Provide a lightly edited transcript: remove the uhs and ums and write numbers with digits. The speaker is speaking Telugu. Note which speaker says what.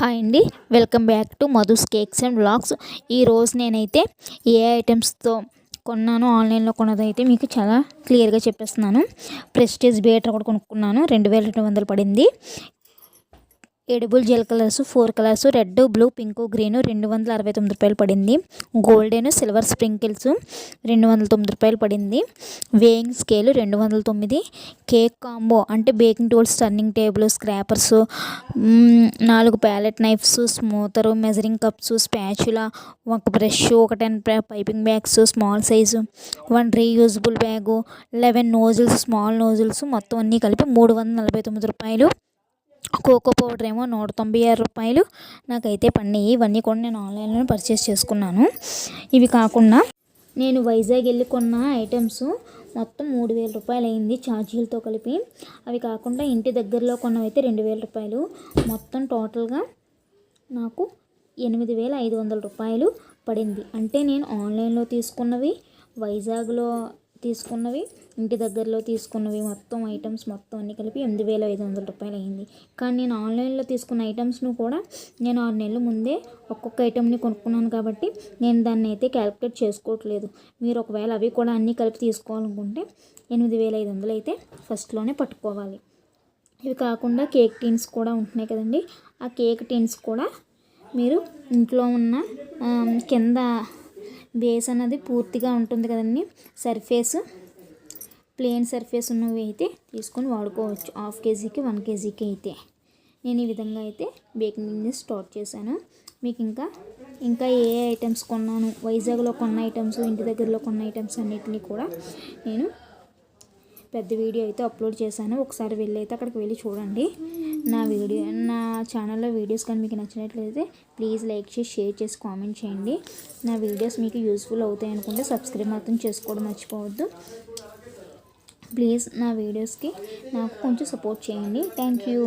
Speaker 1: హాయ్ అండి. Welcome back to Madhu's cakes and vlogs. ఈరోజు నేనైతే ఏ ఐటమ్స్తో కొన్నాను, ఆన్లైన్లో కొన్నదైతే మీకు చాలా క్లియర్గా చెప్పేస్తున్నాను. ప్రెస్టీజ్ బీటర్ కూడా కొనుక్కున్నాను, 2200 పడింది. Edible gel colours 4 colours, red, blue, pink, green 269 రూపాయలు పడింది. గోల్డెన్ సిల్వర్ స్ప్రింకిల్స్ 209 రూపాయలు పడింది. Weighing scale 209. కేక్ కాంబో అంటే baking tools, turning table, scrapers, 4 palette knives, smoother, measuring cups, spatula, ఒక బ్రష్, ఒక 10 piping bags small size, 1 reusable bag, 11 nozzles small nozzles, మొత్తం అన్నీ కలిపి 349 రూపాయలు. కోకో పౌడర్ ఏమో 196 రూపాయలు నాకైతే పడినాయి. ఇవన్నీ కూడా నేను ఆన్లైన్లో పర్చేస్ చేసుకున్నాను. ఇవి కాకుండా నేను వైజాగ్ వెళ్ళి కొన్న ఐటమ్స్ మొత్తం 3000 రూపాయలు అయింది ఛార్జీలతో కలిపి. అవి కాకుండా ఇంటి దగ్గరలో కొన్నవైతే 2000 రూపాయలు. మొత్తం టోటల్గా నాకు 8500 రూపాయలు పడింది. అంటే నేను ఆన్లైన్లో తీసుకున్నవి, వైజాగ్లో తీసుకున్నవి, ఇంటి దగ్గరలో తీసుకున్నవి, మొత్తం ఐటమ్స్ మొత్తం అన్నీ కలిపి 8500 రూపాయలు అయింది. కానీ నేను ఆన్లైన్లో తీసుకున్న ఐటమ్స్ను కూడా నేను 6 నెలల ముందే ఒక్కొక్క ఐటమ్ని కొనుక్కున్నాను కాబట్టి నేను దాన్ని అయితే క్యాలిక్యులేట్ చేసుకోవట్లేదు. మీరు ఒకవేళ అవి కూడా అన్నీ కలిపి తీసుకోవాలనుకుంటే 8500 అయితే ఫస్ట్లోనే పట్టుకోవాలి. ఇవి కాకుండా కేక్ టిన్స్ కూడా ఉంటున్నాయి కదండి, ఆ కేక్ టిన్స్ కూడా మీరు ఇంట్లో ఉన్న కింద బేస్ అన్నది పూర్తిగా ఉంటుంది కదండి, సర్ఫేస్ ప్లెయిన్ సర్ఫేస్ ఉన్నవి అయితే తీసుకొని వాడుకోవచ్చు. 1/2 కేజీకి 1 కేజీకి అయితే నేను ఈ విధంగా అయితే బేకింగ్ బిజినెస్ స్టార్ట్ చేశాను. మీకు ఇంకా ఏ ఐటమ్స్ కొన్నాను, వైజాగ్లో కొన్న ఐటమ్స్, ఇంటి దగ్గరలో కొన్న ఐటమ్స్ అన్నిటినీ కూడా నేను పెద్ద వీడియో అయితే అప్లోడ్ చేశాను. ఒకసారి వెళ్ళి అయితే అక్కడికి వెళ్ళి చూడండి. నా ఛానల్లో వీడియోస్ కానీ మీకు నచ్చినట్లయితే ప్లీజ్ లైక్ చేసి, షేర్ చేసి, కామెంట్ చేయండి. నా వీడియోస్ మీకు యూస్ఫుల్ అవుతాయి అనుకుంటే సబ్స్క్రైబ్ మాత్రం చేసుకోవడం మర్చిపోవద్దు. ప్లీజ్ నా వీడియోస్కి నాకు కొంచెం సపోర్ట్ చేయండి. Thank you.